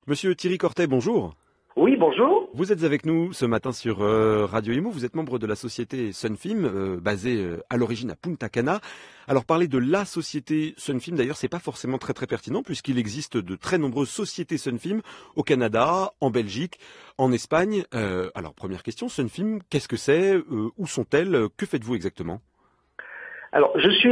Monsieur Thierry Cortet, bonjour. Oui, bonjour. Vous êtes avec nous ce matin sur Radio Imo. Vous êtes membre de la société Sunfilm, basée à l'origine à Punta Cana. Alors parler de la société Sunfilm, d'ailleurs, c'est pas forcément très pertinent puisqu'il existe de très nombreuses sociétés Sunfilm au Canada, en Belgique, en Espagne. Alors première question, Sunfilm, qu'est-ce que c'est? Où sont-elles? Que faites-vous exactement? Alors, je suis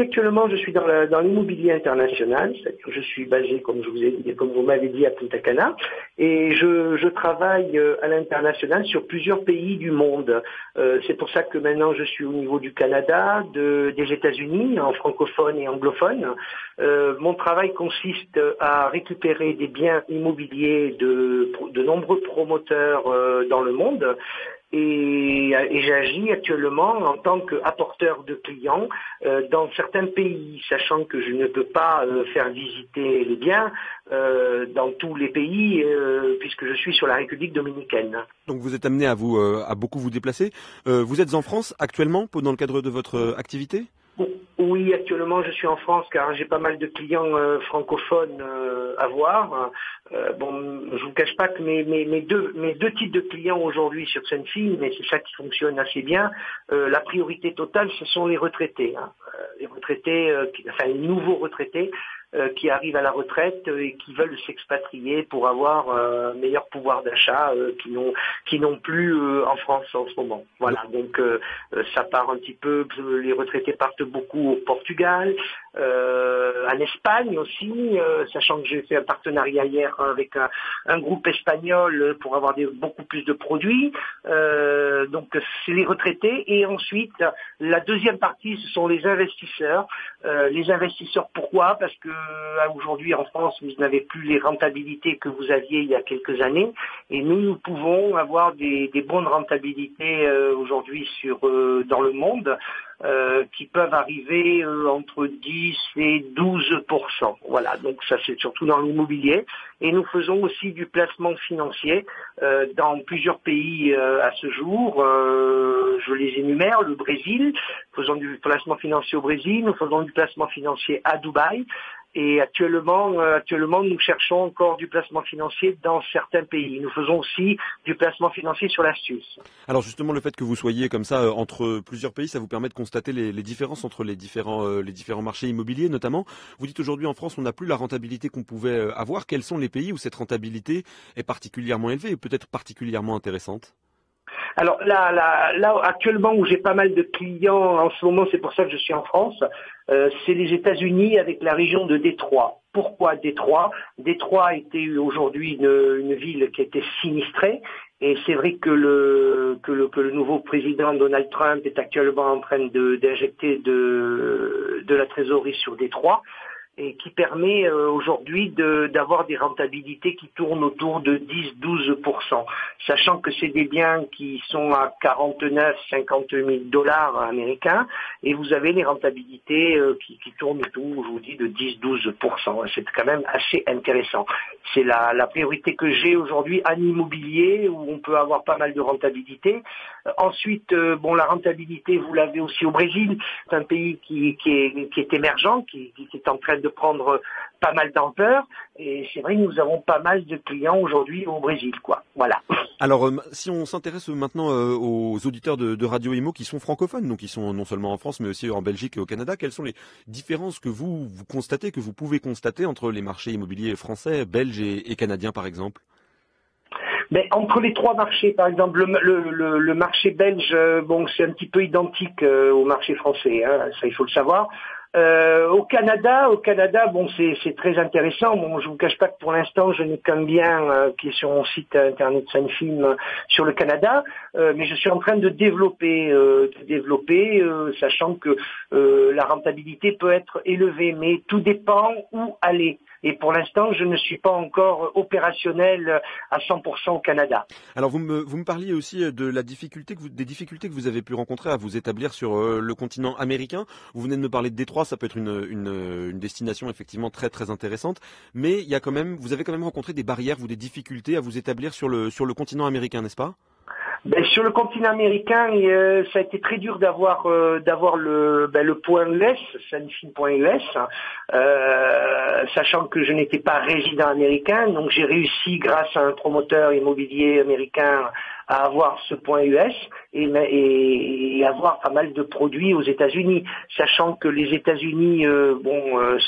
dans l'immobilier international, c'est-à-dire que je suis basé, comme vous m'avez dit, à Punta Cana, et je travaille à l'international sur plusieurs pays du monde. C'est pour ça que maintenant je suis au niveau du Canada, des États-Unis, en francophone et anglophone. Mon travail consiste à récupérer des biens immobiliers de nombreux promoteurs dans le monde. Et j'agis actuellement en tant qu'apporteur de clients dans certains pays, sachant que je ne peux pas faire visiter les biens dans tous les pays puisque je suis sur la République dominicaine. Donc vous êtes amené à beaucoup vous déplacer. Vous êtes en France actuellement dans le cadre de votre activité? Oui, actuellement je suis en France car j'ai pas mal de clients francophones à voir. Je vous cache pas que mes deux types de clients aujourd'hui sur Sunfilm, et c'est ça qui fonctionne assez bien, la priorité totale ce sont les retraités. Les retraités, les nouveaux retraités qui arrivent à la retraite et qui veulent s'expatrier pour avoir un meilleur pouvoir d'achat qui n'ont plus en France en ce moment. Voilà, donc ça part un petit peu, les retraités partent beaucoup au Portugal, en Espagne aussi, sachant que j'ai fait un partenariat hier avec un groupe espagnol pour avoir beaucoup plus de produits. Donc c'est les retraités, et ensuite la deuxième partie ce sont les investisseurs. Les investisseurs, pourquoi? Parce que aujourd'hui en France vous n'avez plus les rentabilités que vous aviez il y a quelques années, et nous pouvons avoir des bonnes rentabilités aujourd'hui dans le monde qui peuvent arriver entre 10 et 12%. Voilà, donc ça c'est surtout dans l'immobilier, et nous faisons aussi du placement financier dans plusieurs pays à ce jour. Je les énumère: le Brésil, nous faisons du placement financier au Brésil, nous faisons du placement financier à Dubaï, et actuellement, nous cherchons encore du placement financier dans certains pays. Nous faisons aussi du placement financier sur la Suisse. Alors justement, le fait que vous soyez comme ça entre plusieurs pays, ça vous permet de constater les différences entre les différents marchés immobiliers, notamment. Vous dites aujourd'hui en France, on n'a plus la rentabilité qu'on pouvait avoir. Quels sont les pays où cette rentabilité est particulièrement élevée et peut-être particulièrement intéressante? Alors là, actuellement, où j'ai pas mal de clients en ce moment, c'est pour ça que je suis en France, c'est les États-Unis avec la région de Détroit. Pourquoi Détroit? Détroit était aujourd'hui une ville qui était sinistrée, et c'est vrai que le nouveau président Donald Trump est actuellement en train d'injecter de la trésorerie sur Détroit, et qui permet aujourd'hui d'avoir des rentabilités qui tournent autour de 10-12%, sachant que c'est des biens qui sont à 49-50 000 dollars américains, et vous avez les rentabilités qui tournent autour, je vous dis, de 10-12%. C'est quand même assez intéressant. C'est la priorité que j'ai aujourd'hui en immobilier, où on peut avoir pas mal de rentabilité. Ensuite, la rentabilité, vous l'avez aussi au Brésil. C'est un pays qui est émergent, qui est en train de prendre pas mal d'ampleur, et c'est vrai que nous avons pas mal de clients aujourd'hui au Brésil, quoi. Voilà. Alors, si on s'intéresse maintenant aux auditeurs de Radio Imo qui sont francophones, donc qui sont non seulement en France, mais aussi en Belgique et au Canada, quelles sont les différences que vous constatez, que vous pouvez constater entre les marchés immobiliers français, belges et canadiens, par exemple? Mais entre les trois marchés, par exemple, le marché belge, c'est un petit peu identique au marché français, hein, ça il faut le savoir. Au Canada, c'est très intéressant. Bon, je vous cache pas que pour l'instant, je n'ai qu'un bien qui est sur mon site internet Sunfilm sur le Canada, mais je suis en train de développer, sachant que la rentabilité peut être élevée, mais tout dépend où aller. Et pour l'instant, je ne suis pas encore opérationnel à 100% au Canada. Alors vous me parliez aussi de des difficultés que vous avez pu rencontrer à vous établir sur le continent américain. Vous venez de me parler de Détroit, ça peut être une destination effectivement très intéressante, mais vous avez quand même rencontré des barrières ou des difficultés à vous établir sur le continent américain, n'est-ce pas? Ben, sur le continent américain, ça a été très dur d'avoir le point US, sunfilm.us, sachant que je n'étais pas résident américain, donc j'ai réussi grâce à un promoteur immobilier américain à avoir ce point US et avoir pas mal de produits aux États-Unis, sachant que les États-Unis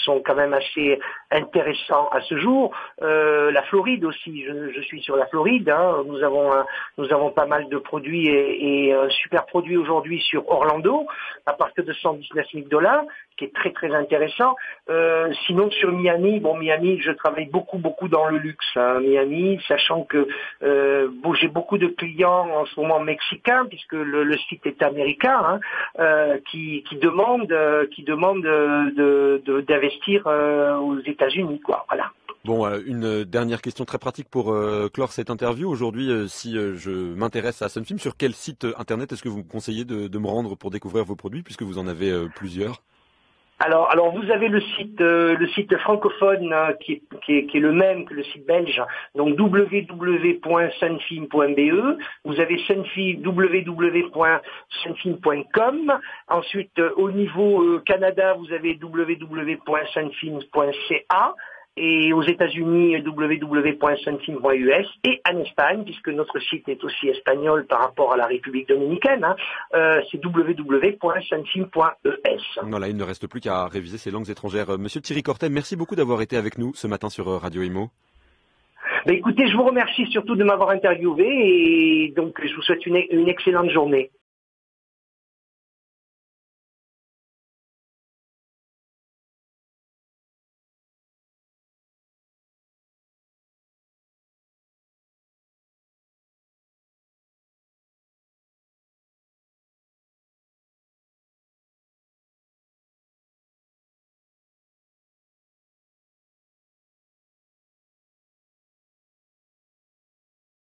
sont quand même assez intéressants à ce jour. La Floride aussi, je suis sur la Floride, hein. Nous avons pas mal de produits et un super produit aujourd'hui sur Orlando à partir de $119,000, qui est très très intéressant. Sinon sur Miami, Miami, je travaille beaucoup dans le luxe, hein, Miami, sachant que j'ai beaucoup de clients en ce moment mexicains, puisque le site est américain, hein, qui demandent d'investir aux États-Unis, quoi. Voilà. Bon, une dernière question très pratique pour clore cette interview. Aujourd'hui, si je m'intéresse à Sunfilm, sur quel site internet est-ce que vous me conseillez de me rendre pour découvrir vos produits, puisque vous en avez plusieurs? Alors vous avez le site francophone qui est le même que le site belge, donc www.sunfilm.be. Vous avez www.sunfilm.com. Ensuite, au niveau Canada, vous avez www.sunfilm.ca. Et aux États-Unis, www.sunfilm.us, et en Espagne, puisque notre site est aussi espagnol par rapport à la République dominicaine, c'est www.sunfilm.es. Voilà, il ne reste plus qu'à réviser ces langues étrangères. Monsieur Thierry Cortet, merci beaucoup d'avoir été avec nous ce matin sur Radio Imo. Écoutez, je vous remercie surtout de m'avoir interviewé et donc je vous souhaite une excellente journée.